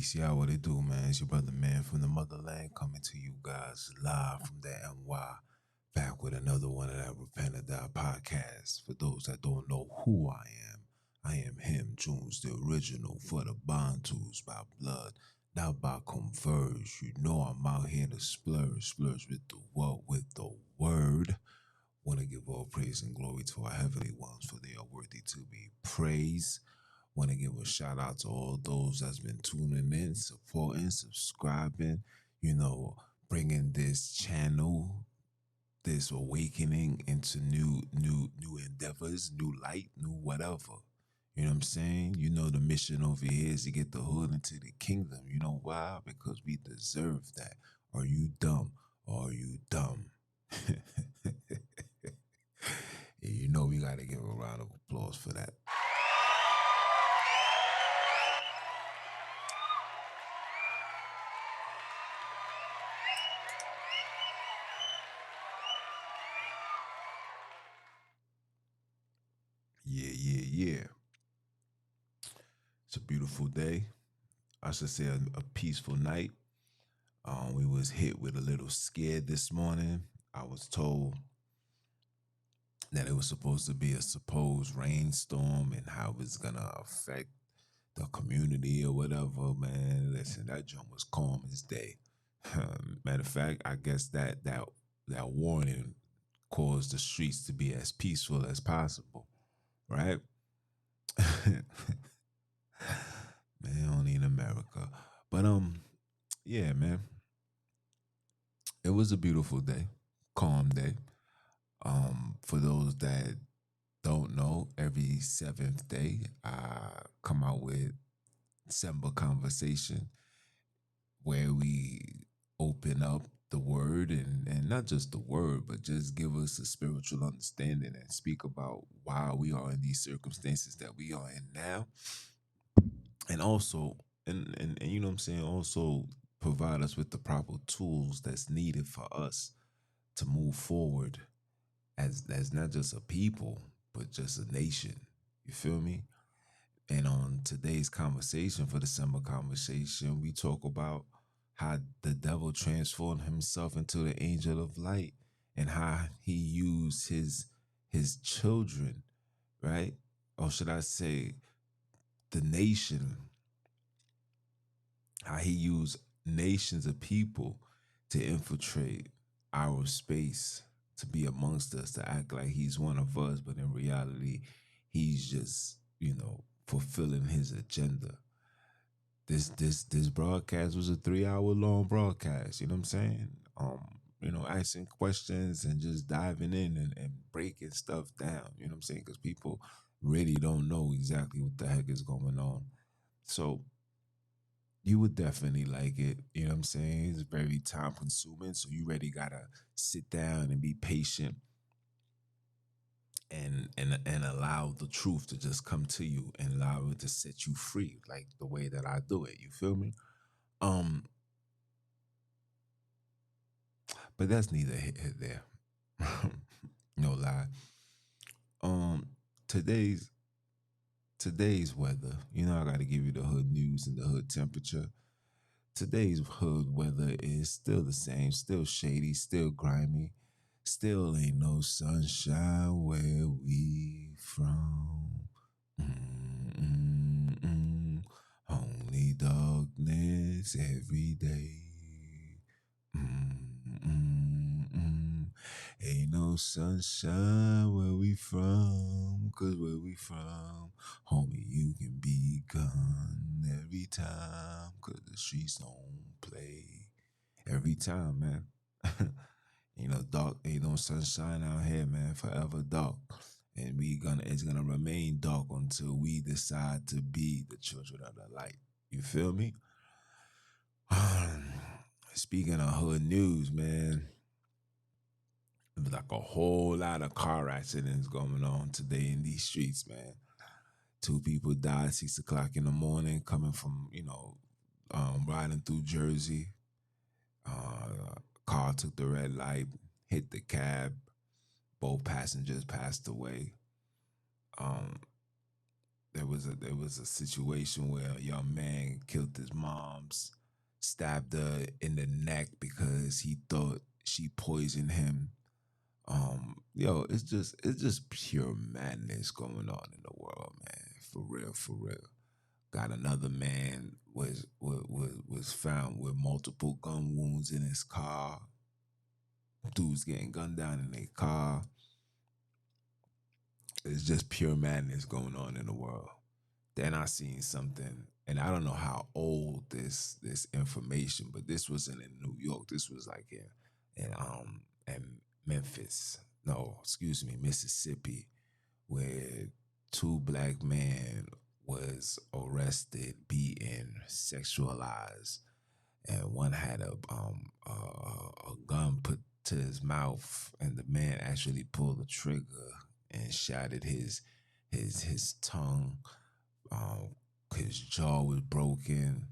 Peace, y'all. What it do, man? It's your brother, man, from the motherland, coming to you guys live from the NY, back with another one of that Repent or Die podcast. For those that don't know who I am him, Jones, the original, for the Bantus by blood, not by converge. You know I'm out here to splurge with the what, with the word. Want to give all praise and glory to our heavenly ones, for they are worthy to be praised. Want to give a shout out to all those that's been tuning in, supporting, subscribing, you know, bringing this channel, this awakening into new endeavors, new light, new whatever. You know what I'm saying? You know the mission over here is to get the hood into the kingdom. You know why? Because we deserve that. Are you dumb? Are you dumb? And you know we gotta give a round of applause for that. Yeah. It's a beautiful day. I should say a peaceful night. We was hit with a little scared this morning. I was told that it was supposed to be a supposed rainstorm and how it's gonna affect the community or whatever. Man, listen, that jump was calm as day. Matter of fact, I guess that warning caused the streets to be as peaceful as possible, right? Man, only in America. But yeah, man. It was a beautiful day, calm day. For those that don't know, every seventh day I come out with December conversation where we open up the word and not just the word, but just give us a spiritual understanding and speak about why we are in these circumstances that we are in now. And also, and you know what I'm saying, also provide us with the proper tools that's needed for us to move forward as not just a people, but just a nation. You feel me? And on today's conversation, for the summer conversation, we talk about how the devil transformed himself into the angel of light and how he used his children, right? Or should I say the nation, how he used nations of people to infiltrate our space, to be amongst us, to act like he's one of us, but in reality, he's just, fulfilling his agenda. This broadcast was a 3 hour long broadcast, you know what I'm saying? Asking questions and just diving in and breaking stuff down, you know what I'm saying? Because people really don't know exactly what the heck is going on. So you would definitely like it. You know what I'm saying? It's very time consuming. So you really gotta sit down and be patient and allow the truth to just come to you and allow it to set you free, like the way that I do it. You feel me? Um, but that's neither here nor there. No lie. Um, today's today's weather, I gotta give you the hood news and the hood temperature. Today's hood weather is still the same, still shady, still grimy, still ain't no sunshine where we from. Mm-mm-mm. Only darkness every day. Mm-mm-mm. Ain't no sunshine where we from, 'cause where we from, homie, you can be gone every time, 'cause the streets don't play. Every time, man. Dark, ain't no sunshine out here, man, forever dark. And it's gonna remain dark until we decide to be the children of the light. You feel me? Speaking of hood news, man, there's like a whole lot of car accidents going on today in these streets, man. Two people died 6 o'clock in the morning coming from, riding through Jersey. Car took the red light, hit the cab. Both passengers passed away. Um, there was a situation where a young man killed his mom's, stabbed her in the neck because he thought she poisoned him. It's just pure madness going on in the world, man. For real, for real. Got another man was found with multiple gun wounds in his car. Dudes getting gunned down in their car. It's just pure madness going on in the world. Then I seen something, and I don't know how old this information, but this wasn't in New York. This was like in Memphis. No, excuse me, Mississippi, where two black men was arrested, beaten, sexualized, and one had a gun put to his mouth, and the man actually pulled the trigger and shattered his tongue. His jaw was broken.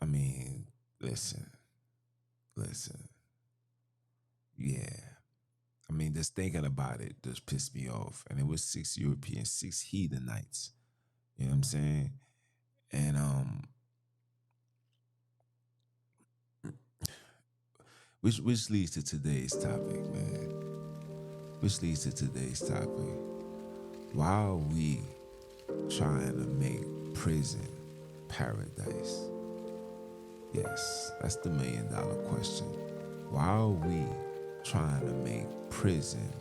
I mean, listen, yeah. I mean, just thinking about it just pissed me off. And it was 6 Europeans, 6 heathenites. You know what I'm saying? And which leads to today's topic, man. Which leads to today's topic. Why are we trying to make prison paradise? Yes, that's the $1,000,000 question. Why are we trying to make prison,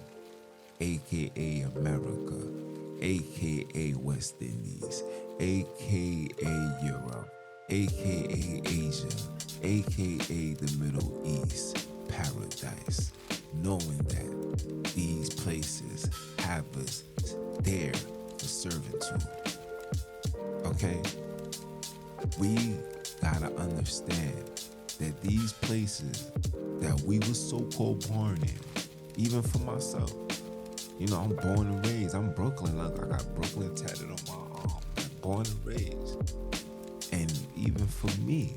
aka America, aka West Indies, aka Europe, aka Asia, aka the Middle East, paradise, knowing that these places have us there for servitude? Okay? We gotta understand that these places that we were so-called born in, even for myself, I'm born and raised. I'm Brooklyn. Look, I got Brooklyn tatted on my arm. I'm born and raised. And even for me,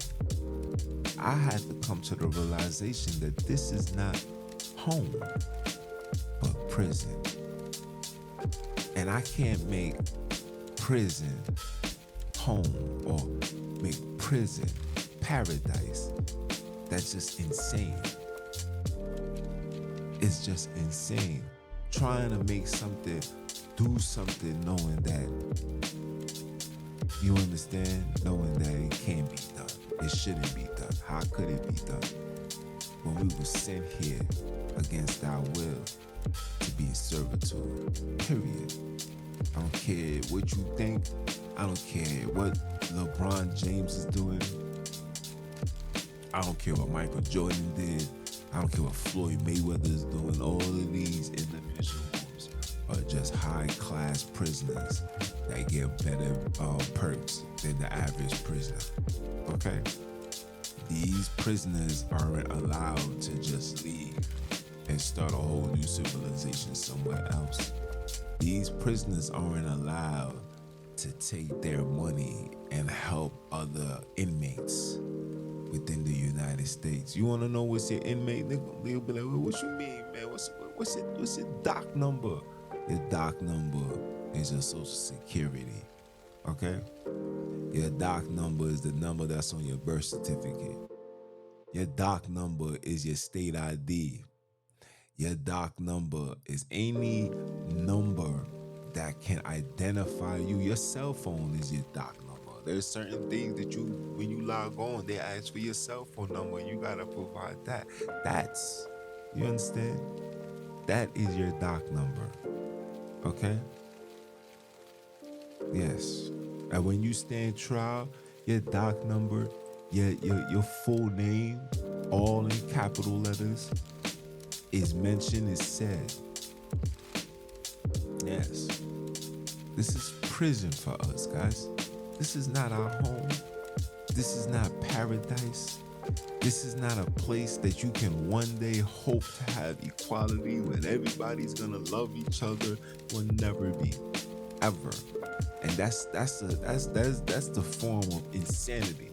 I had to come to the realization that this is not home, but prison. And I can't make prison home or make prison paradise. That's just insane. It's just insane. Trying to make something, do something, knowing that, you understand, knowing that it can't be done. It shouldn't be done. How could it be done? When we were sent here against our will to be in servitude, period. I don't care what you think. I don't care what LeBron James is doing. I don't care what Michael Jordan did. I don't care what Floyd Mayweather is doing. All of these individuals are just high-class prisoners that get better perks than the average prisoner. Okay? These prisoners aren't allowed to just leave and start a whole new civilization somewhere else. These prisoners aren't allowed to take their money and help other inmates within the United States. You want to know what's your inmate? They'll be like, well, what you mean, man? What's your doc number? Your doc number is your social security, okay? Your doc number is the number that's on your birth certificate. Your doc number is your state ID. Your doc number is any number that can identify you. Your cell phone is your doc number. There's certain things that when you log on, they ask for your cell phone number. You gotta provide that. You understand? That is your doc number. Okay? Yes. And when you stand trial, your doc number, your full name, all in capital letters, is mentioned, is said. Yes. This is prison for us, guys. This is not our home. This is not paradise. This is not a place that you can one day hope to have equality when everybody's gonna love each other. Will never be, ever. And that's the form of insanity.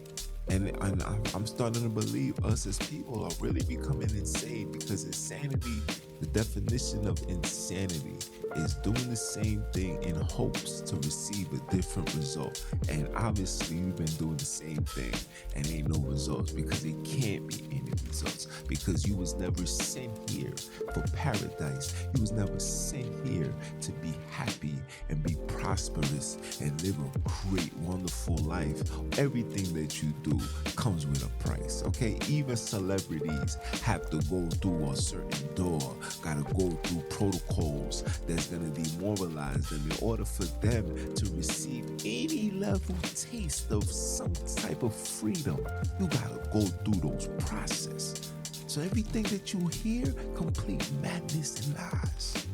And I'm starting to believe us as people are really becoming insane, because insanity The definition of insanity is doing the same thing in hopes to receive a different result. And obviously, you've been doing the same thing and ain't no results, because it can't be any results, because you was never sent here for paradise. You was never sent here to be happy and be prosperous and live a great, wonderful life. Everything that you do comes with a price, okay? Even celebrities have to go through a certain door, gotta go through protocols that's gonna demoralize them in order for them to receive any level taste of some type of freedom. You gotta go through those processes. So everything that you hear, complete madness and lies.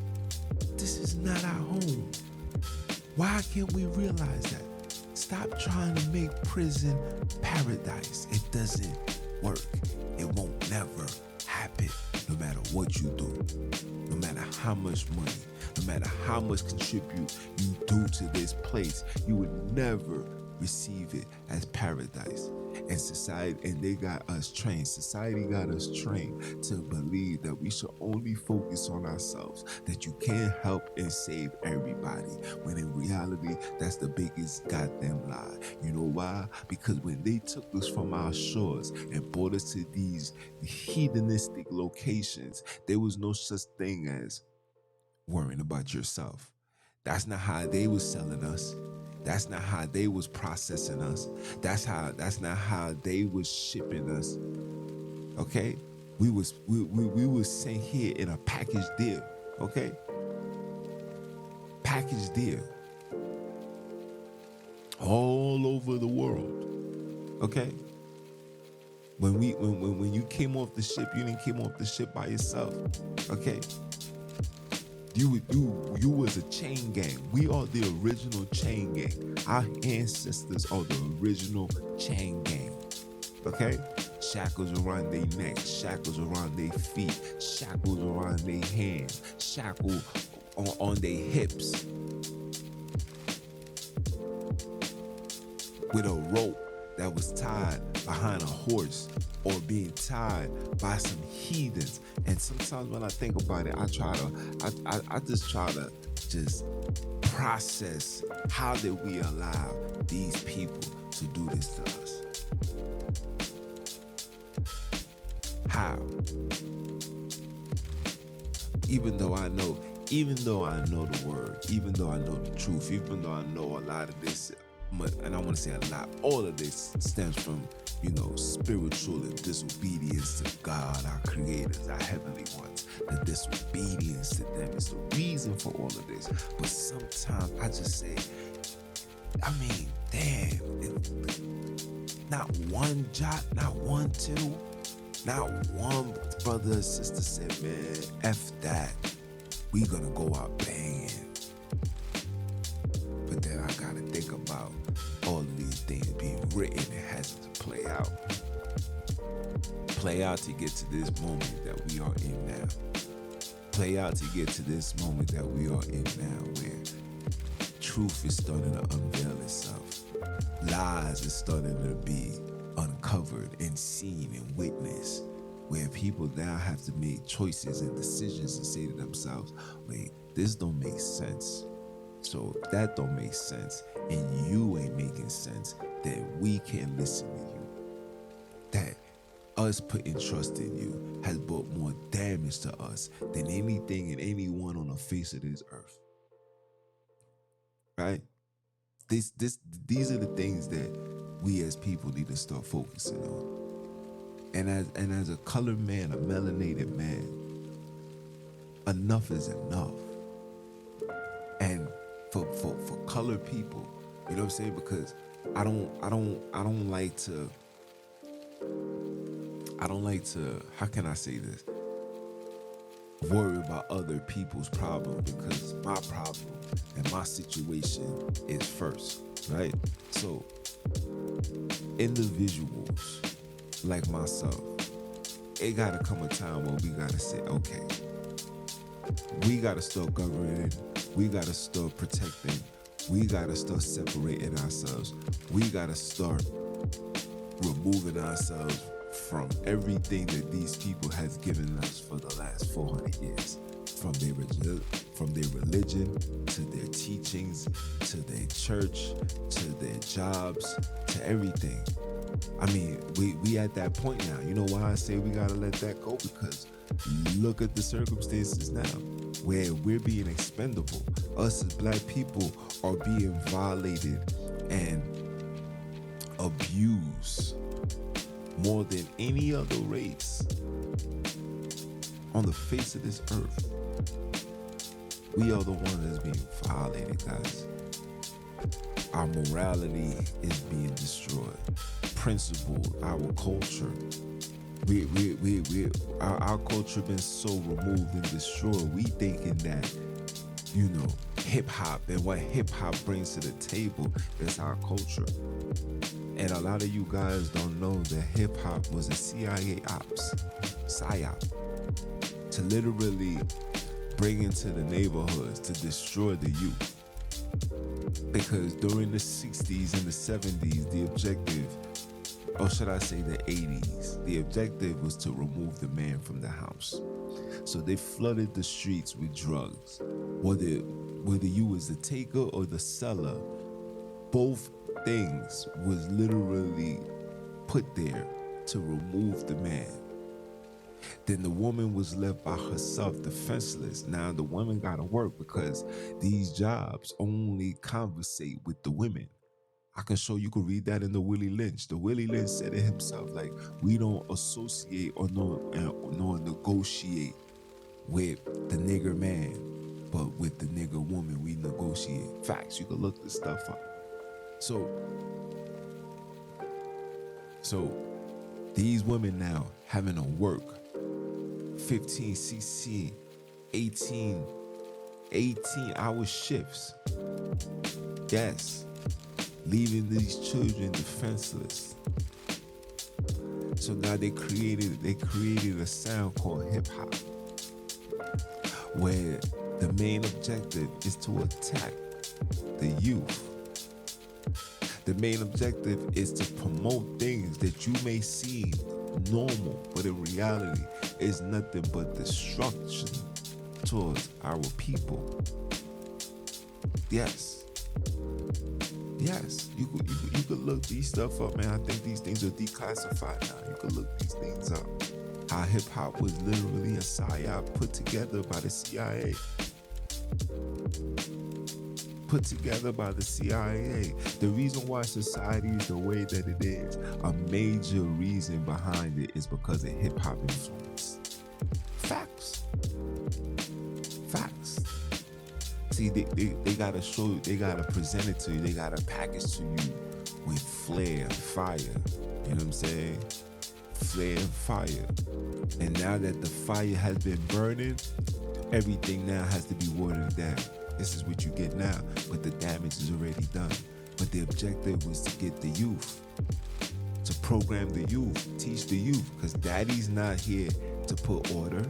This is not our home. Why can't we realize that? Stop trying to make prison paradise. It doesn't work. It won't never happen, no matter what you do, no matter how much money, no matter how much contribute you do to this place. You would never receive it as paradise. And society, and they got us trained. Society got us trained to believe that we should only focus on ourselves, that you can't help and save everybody, when in reality, that's the biggest goddamn lie. You know why? Because when they took us from our shores and brought us to these hedonistic locations, there was no such thing as worrying about yourself. That's not how they was selling us. That's not how they was processing us. That's not how they was shipping us. Okay? We was sent here in a package deal. Okay? Package deal. All over the world. Okay? When you came off the ship, you didn't came off the ship by yourself. Okay? You was a chain gang. We are the original chain gang. Our ancestors are the original chain gang. Okay? Shackles around their necks, shackles around their feet, shackles around their hands, shackles on their hips, with a rope that was tied behind a horse or being tied by some heathens. And sometimes when I think about it, I just try to process, how did we allow these people to do this to us? How? Even though I know the word, even though I know the truth, even though I know a lot of this, and I want to say a lot, all of this stems from, spiritual and disobedience to God, our creators, our heavenly ones. The disobedience to them is the reason for all of this. But sometimes I just say, damn, not one jot, not one tittle, not one brother or sister said, man, F that. We gonna go out banging. But then I gotta think about all of these things being written and has to play out. Play out to get to this moment that we are in now. Play out to get to this moment that we are in now, where truth is starting to unveil itself. Lies is starting to be uncovered and seen and witnessed, where people now have to make choices and decisions and say to themselves, wait, this don't make sense. So if that don't make sense and you ain't making sense, then we can't listen to you. That us putting trust in you has brought more damage to us than anything and anyone on the face of this earth. Right? These are the things that we as people need to start focusing on. And as a colored man, a melanated man, enough is enough. And for colored people, you know what I'm saying? Because I don't like to, how can I say this? Worry about other people's problem, because my problem and my situation is first, right? So individuals like myself, it gotta come a time where we gotta say, okay, we gotta start governing, we gotta start protecting, we gotta start separating ourselves, we gotta start removing ourselves from everything that these people has given us for the last 400 years, from their religion to their teachings to their church to their jobs to everything. I mean, we at that point now. You know why I say we gotta let that go? Because look at the circumstances now where we're being expendable. Us as black people are being violated and abused more than any other race on the face of this earth. We are the one that's being violated, guys. Our morality is being destroyed. Principle, our culture. Our culture been so removed and destroyed. We thinking that, hip hop and what hip hop brings to the table is our culture. And a lot of you guys don't know that hip hop was a CIA ops, psyop, to literally bring into the neighborhoods to destroy the youth. Because during the 60s and the 70s, the objective, or should I say the 80s, the objective was to remove the man from the house. So they flooded the streets with drugs. Whether you was the taker or the seller, both things was literally put there to remove the man. Then the woman was left by herself, defenseless. Now the woman gotta work because these jobs only conversate with the women. I can show you can read that in the Willie Lynch. The Willie Lynch said it himself, like, we don't associate or nor negotiate with the nigger man, but with the nigger woman we negotiate. Facts, you can look this stuff up. So these women now having to work 15, 16, 18 hour shifts. Yes. Leaving these children defenseless. So now they created a sound called hip hop, where the main objective is to attack the youth. The main objective is to promote things that you may see normal, but in reality is nothing but destruction towards our people. Yes, you could look these stuff up, man. I think these things are declassified now. You could look these things up. How hip hop was literally a psyop put together by the CIA. Put together by the CIA. The reason why society is the way that it is, a major reason behind it is because of hip hop influence. Facts. See, they gotta show you, they gotta present it to you, they gotta package to you with flair and fire. You know what I'm saying? Flair and fire. And now that the fire has been burning, everything now has to be watered down. This is what you get now, but the damage is already done. But the objective was to get the youth, to program the youth, teach the youth, because daddy's not here to put order.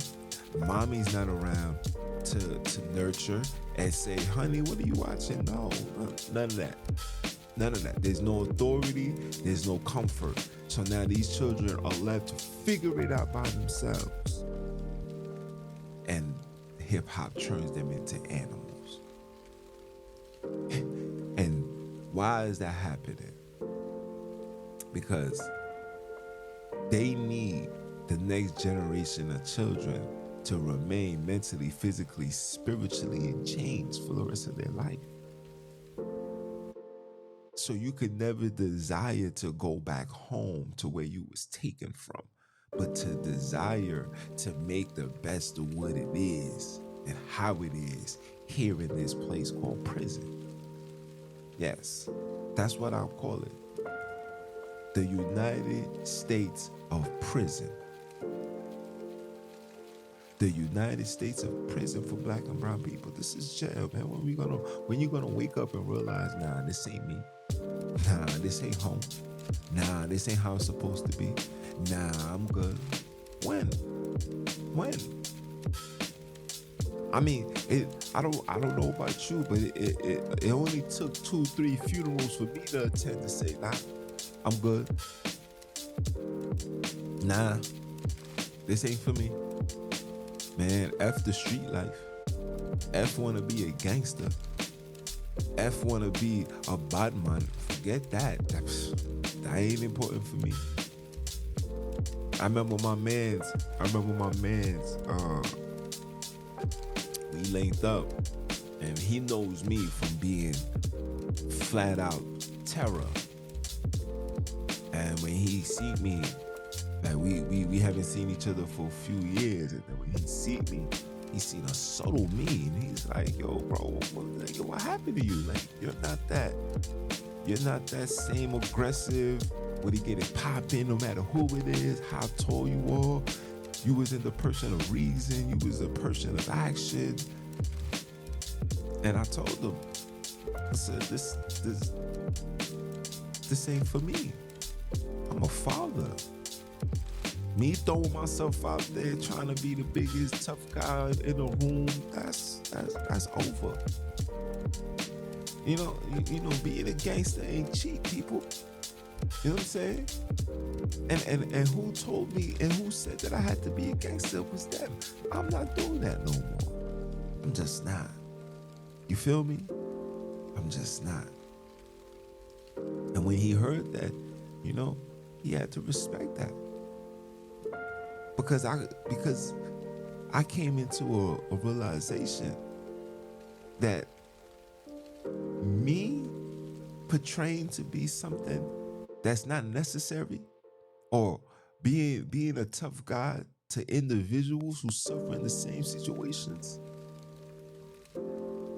Mommy's not around to nurture and say, honey, what are you watching? No, none of that. None of that. There's no authority, there's no comfort. So now these children are left to figure it out by themselves. And hip hop turns them into animals. And why is that happening? Because they need the next generation of children to remain mentally, physically, spiritually in chains for the rest of their life. So you could never desire to go back home to where you was taken from, but to desire to make the best of what it is and how it is here in this place called prison. Yes, that's what I'll call it. The United States of Prison. The United States of Prison for black and brown people. This is jail, man. When you gonna wake up and realize, nah, this ain't me. Nah, this ain't home. Nah, this ain't how it's supposed to be. Nah, I'm good. When? I mean, I don't know about you, but it only took 2-3 funerals for me to attend to say, nah, I'm good. Nah, this ain't for me. Man, F the street life. F wanna be a gangster. F wanna be a bad man. Forget that. That ain't important for me. I remember my mans, we linked up, and he knows me from being flat out terror. And when he see me, like we haven't seen each other for a few years, and then when he see me, he seen a subtle me, and he's like, yo, bro, what happened to you? Like, you're not that same aggressive, when he get it popping, no matter who it is, how tall you are. You wasn't the person of reason, you was a person of action. And I told him, I said, this ain't for me. I'm a father. Me throwing myself out there trying to be the biggest tough guy in the room, that's over. You know, being a gangster ain't cheap, people. You know what I'm saying? And who told me and who said that I had to be a gangster was them. I'm not doing that no more. I'm just not. You feel me? I'm just not. And when he heard that, you know, he had to respect that. Because I came into a realization that me portraying to be something that's not necessary, or being a tough guy to individuals who suffer in the same situations,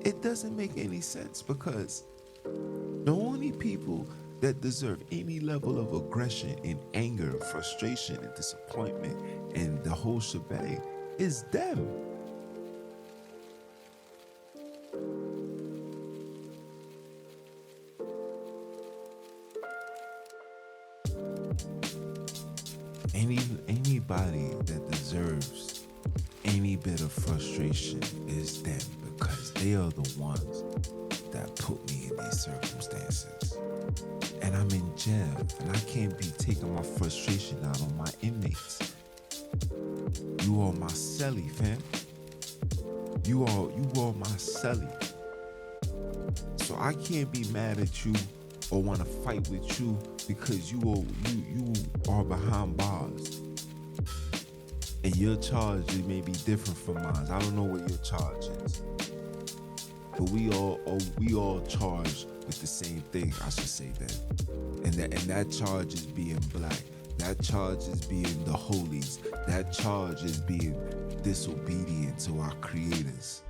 it doesn't make any sense, because the only people that deserve any level of aggression and anger, frustration and disappointment and the whole shebang is them. Anybody that deserves any bit of frustration is them, because they are the ones that put me in these circumstances. And I'm in jail, and I can't be taking my frustration out on my inmates. You are my celly, fam. You are my celly. So I can't be mad at you or want to fight with you because you are behind bars. And your charge may be different from mine. I don't know what your charge is. But we all charged with the same thing, I should say that. And that charge is being black. That charge is being the holies. That charge is being disobedient to our creators.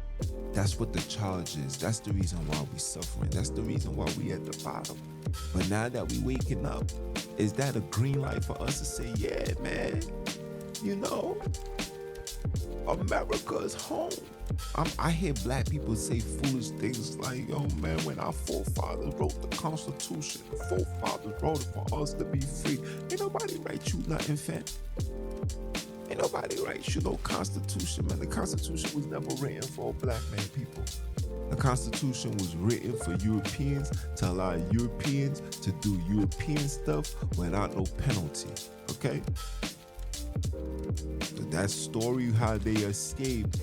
That's what the charge is. That's the reason why we suffering. That's the reason why we at the bottom. But now that we waking up, is that a green light for us to say, yeah, man, you know, America is home. I hear black people say foolish things like, yo, man, when our forefathers wrote the Constitution, the forefathers wrote it for us to be free. Ain't nobody write you nothing, fam. Ain't nobody write you no Constitution, man. The Constitution was never written for black man, people. The Constitution was written for Europeans, to allow Europeans to do European stuff without no penalty, okay? That story, how they escaped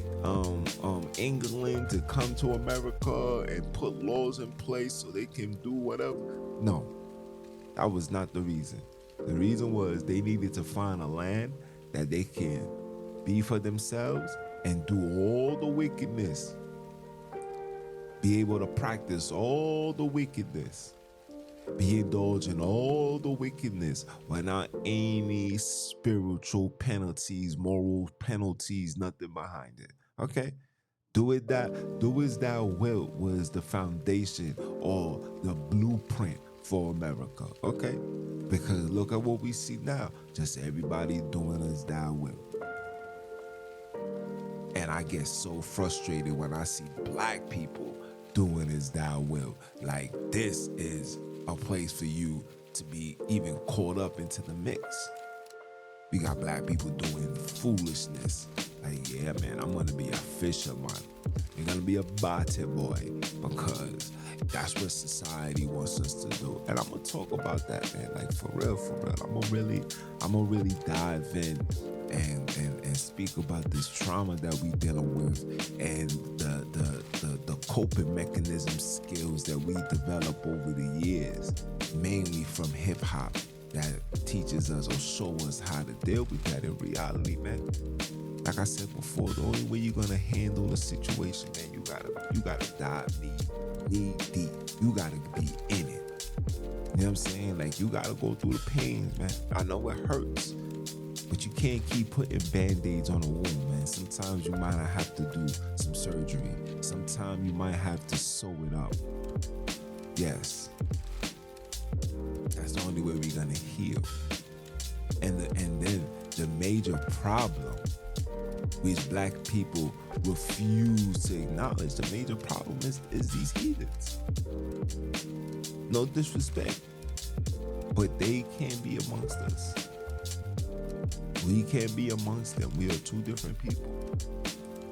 England to come to America and put laws in place so they can do whatever. No, that was not the reason. The reason was they needed to find a land that they can be for themselves and do all the wickedness. Be able to practice all the wickedness. Be indulging all the wickedness without any spiritual penalties, moral penalties, nothing behind it. Okay? Do as thou wilt was the foundation or the blueprint for America. Okay? Because look at what we see now. Just everybody doing as thou wilt. And I get so frustrated when I see black people doing as thou wilt. Like, this is a place for you to be even caught up into the mix. We got black people doing foolishness. Like, yeah, man, I'm gonna be a fisherman. I'm gonna be a body boy because That's what society wants us to do. And I'm gonna talk about that, man. Like for real. I'm gonna really dive in and speak about this trauma that we dealing with and the coping mechanism skills that we develop over the years, mainly from hip hop, that teaches us or show us how to deal with that in reality, man. Like I said before, the only way you're gonna handle a situation, man, you gotta dive knee deep. You gotta be in it. You know what I'm saying? Like, you gotta go through the pains, man. I know it hurts, but you can't keep putting band-aids on a wound, man. Sometimes you might have to do some surgery. Sometimes you might have to sew it up. Yes. That's the only way we're gonna heal. And then the major problem which black people refuse to acknowledge, the major problem is these heathens. No disrespect, but they can't be amongst us. We can't be amongst them. We are two different people.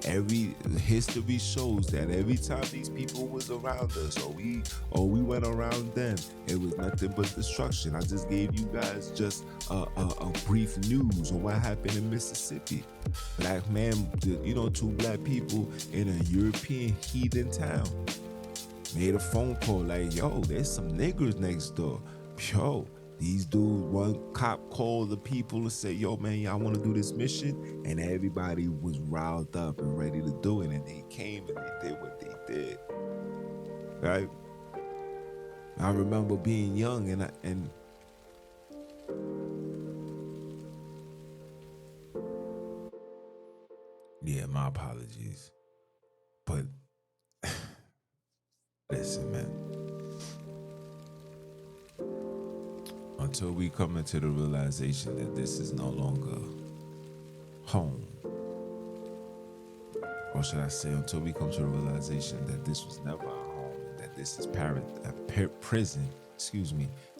Every history shows that every time these people was around us, or we went around them, it was nothing but destruction. I just gave you guys just a brief news on what happened in Mississippi. Black man, two black people in a European heathen town made a phone call like, yo, there's some niggers next door. Yo, these dudes, one cop called the people and said, yo, man, y'all want to do this mission? And everybody was riled up and ready to do it. And they came and they did what they did. Right? I remember being young and yeah, my apologies. But listen, man. Until we come into the realization that this is no longer home, or should I say, until we come to the realization that this was never our home, that this is prison,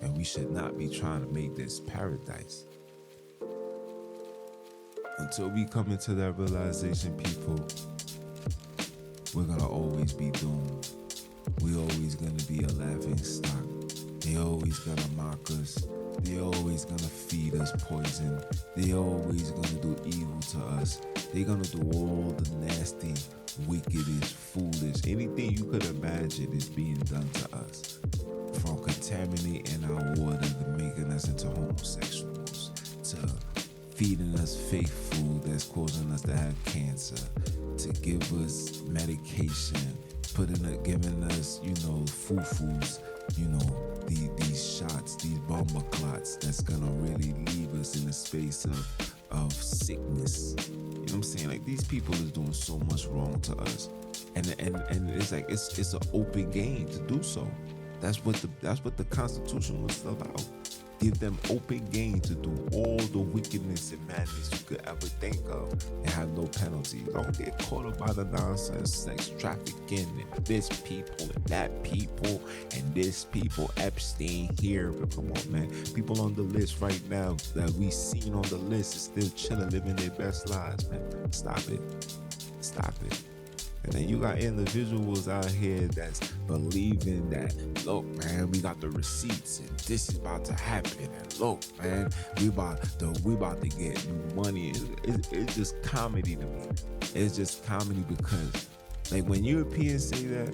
and we should not be trying to make this paradise. Until we come into that realization, people, we're gonna always be doomed. We're always gonna be a laughing stock. They always gonna mock us. They always gonna feed us poison. They always gonna do evil to us. They gonna do all the nasty, wickedest, foolish, anything you could imagine is being done to us. From contaminating our water to making us into homosexuals, to feeding us fake food that's causing us to have cancer, to give us medication, giving us, foo-foos, these shots, these bomber clots that's gonna really leave us in a space of sickness. You know what I'm saying? Like, these people is doing so much wrong to us, and it's like it's an open game to do so. That's what the Constitution was about. Give them open game to do all the wickedness and madness you could ever think of and have no penalty. Don't get caught up by the nonsense, sex trafficking, and this people and that people and this people, Epstein here. But come on, man. People on the list right now that we seen on the list is still chilling, living their best lives, man. Stop it. And then you got individuals out here that's believing that, look, man, we got the receipts and this is about to happen. And look, man, we about to get money. It's just comedy to me. It's just comedy because, like, when Europeans say that,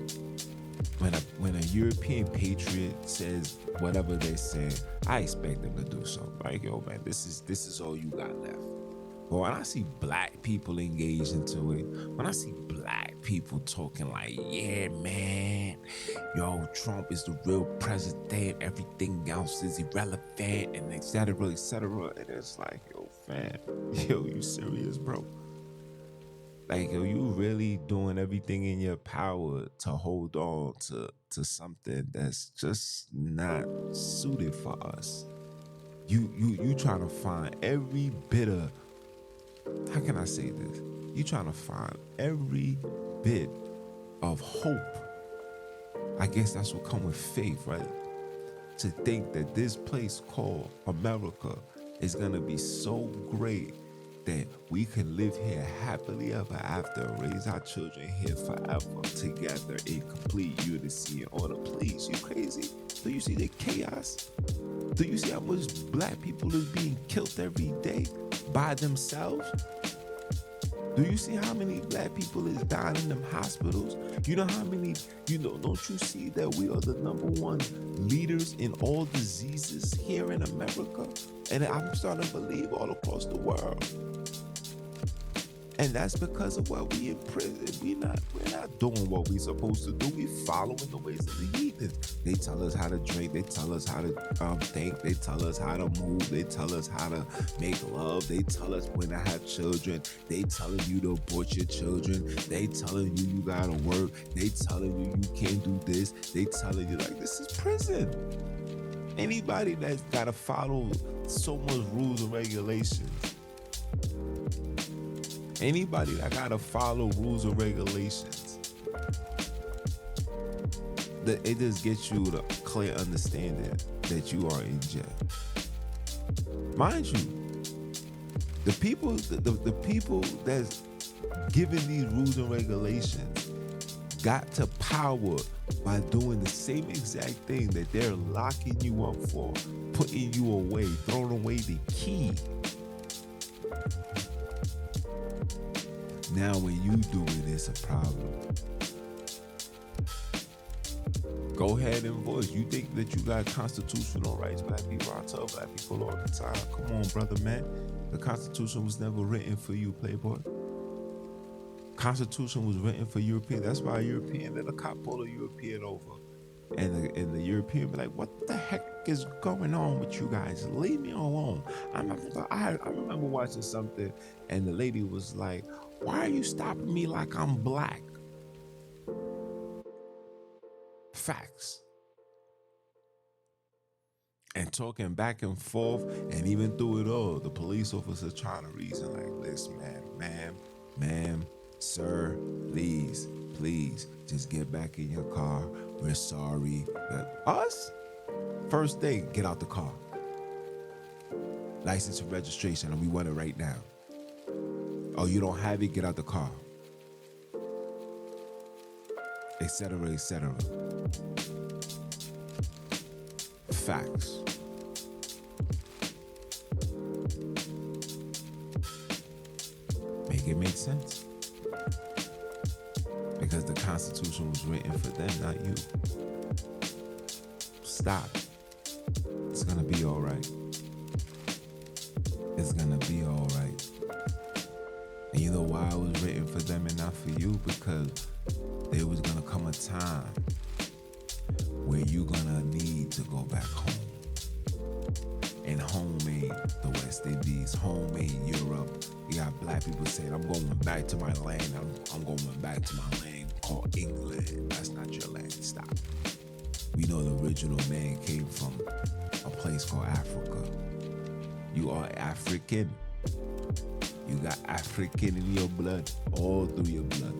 when a European patriot says whatever they say, I expect them to do something. Like, yo, man, this is all you got left. But when I see black people engage into it, when I see black people talking like, yeah, man, yo, Trump is the real president, everything else is irrelevant, and et cetera, and it's like, yo, fam, yo, you serious, bro? Like, yo, you really doing everything in your power to hold on to something that's just not suited for us. You trying to find every bit of, how can I say this? You trying to find every bit of hope. I guess that's what comes with faith, right? To think that this place called America is gonna be so great that we can live here happily ever after, raise our children here forever together in complete unity and order. Please, you crazy? Do you see the chaos? Do you see how much black people is being killed every day by themselves? Do you see how many black people is dying in them hospitals? You know how many, don't you see that we are the #1 leaders in all diseases here in America? And I'm starting to believe all across the world. And that's because of what we in prison. We're not doing what we supposed to do. We following the ways of the heathens. They tell us how to drink. They tell us how to think. They tell us how to move. They tell us how to make love. They tell us when to have children. They telling you to abort your children. They telling you gotta work. They telling you can't do this. They telling you like this is prison. Anybody that's gotta follow so much rules and regulations. Anybody that gotta follow rules and regulations, it just gets you the clear understanding that you are in jail. Mind you, the people that's giving these rules and regulations got to power by doing the same exact thing that they're locking you up for, putting you away, throwing away the key. Now when you do it, it's a problem. Go ahead and voice. You think that you got constitutional rights, black people? I tell black people all the time, come on, brother, man. The Constitution was never written for you, playboy. Constitution was written for Europeans. That's why a European, let a cop pull a European over. And the European be like, what the heck is going on with you guys? Leave me alone. I remember watching something and the lady was like, why are you stopping me like I'm black? Facts. And talking back and forth, and even through it all, the police officer trying to reason like, listen, ma'am, sir, please, just get back in your car. We're sorry. Us? First thing, get out the car. License and registration, and we want it right now. Oh, you don't have it? Get out the car. Etc., etc. Facts. Make it make sense. Because the Constitution was written for them, not you. Stop. It's gonna be all right. It's gonna be all right. And you know why it was written for them and not for you? Because there was gonna come a time where you're gonna need to go back home. And home ain't the West Indies, home ain't Europe. You got black people saying, I'm going back to my land. I'm going back to my land called England. That's not your land. Stop. We know the original man came from a place called Africa. You are African. You got African in your blood, all through your blood.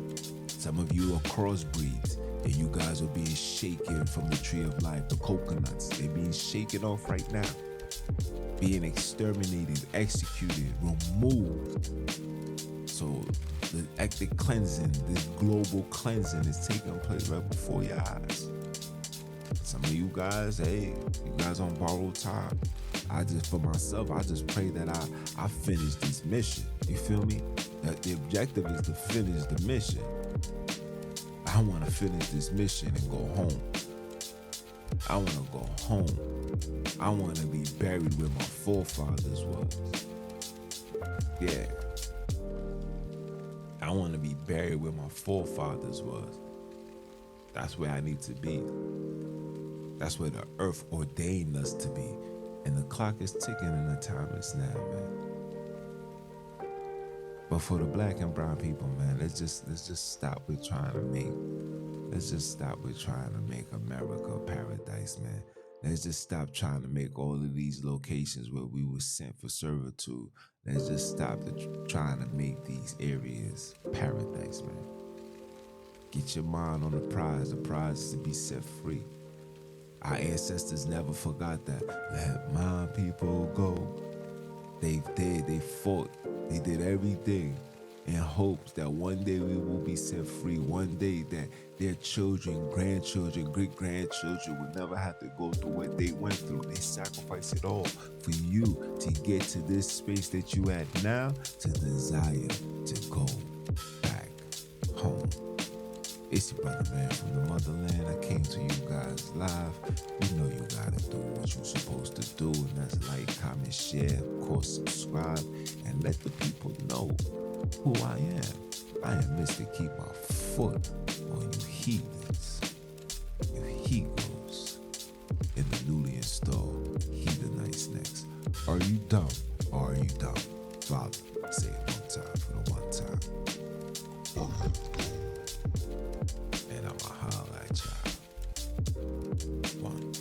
Some of you are crossbreeds, and you guys are being shaken from the tree of life, the coconuts. They're being shaken off right now. Being exterminated, executed, removed. So the ethnic cleansing, this global cleansing is taking place right before your eyes. Some of you guys, hey, you guys on borrowed time. For myself, I just pray that I finish this mission. You feel me? That the objective is to finish the mission. I want to finish this mission and go home. I want to go home. I want to be buried where my forefathers was. Yeah. I want to be buried where my forefathers was. That's where I need to be. That's where the earth ordained us to be. And the clock is ticking and the time is now, man. But for the black and brown people, man, let's just stop with trying to make America a paradise, man. Let's just stop trying to make all of these locations where we were sent for servitude. Let's just stop trying to make these areas paradise, man. Get your mind on the prize. The prize is to be set free. Our ancestors never forgot that. Let my people go. They fought They did everything in hopes that one day we will be set free. One day that their children, grandchildren, great-grandchildren will never have to go through what they went through. They sacrificed it all for you to get to this space that you at now, to desire to go back home. It's your brother, man, from the motherland. I came to you guys live. You know you gotta do what you're supposed to do, and that's like, comment, share, of course, subscribe, and let the people know who I am. I am Mr. Keep My Foot on you heathens, you heroes, in the newly installed Heathenites next. Are you dumb or are you dumb? Father, say it one time for the one time. And I'ma holler at y'all. One.